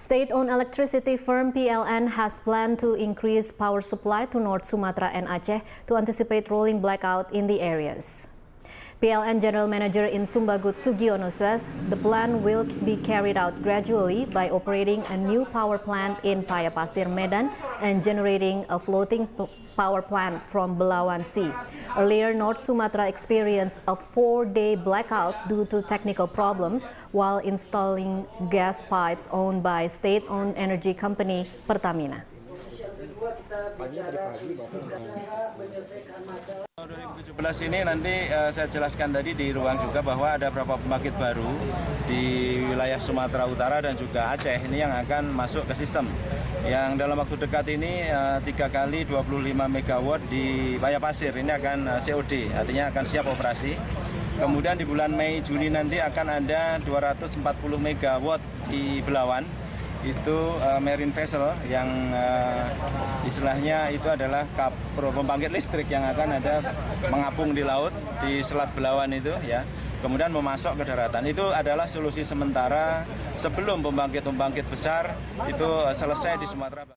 State-owned electricity firm PLN has planned to increase power supply to North Sumatra and Aceh to anticipate rolling blackout in the areas. PLN General Manager in Sumbagut Sugiono says the plan will be carried out gradually by operating a new power plant in Payapasir, Medan and generating a floating power plant from Belawan Sea. Earlier, North Sumatra experienced a 4-day blackout due to technical problems while installing gas pipes owned by state-owned energy company Pertamina. 2017 ini nanti saya jelaskan tadi di ruang juga bahwa ada beberapa pembangkit baru di wilayah Sumatera Utara dan juga Aceh ini yang akan masuk ke sistem. Yang dalam waktu dekat ini 3 kali 25 MW di Payapasir ini akan COD, artinya akan siap operasi. Kemudian di bulan Mei Juni nanti akan ada 240 MW di Belawan. Itu marine vessel yang istilahnya itu adalah pembangkit listrik yang akan ada mengapung di laut di Selat Belawan itu ya, kemudian memasok ke daratan. Itu adalah solusi sementara sebelum pembangkit besar itu selesai di Sumatera.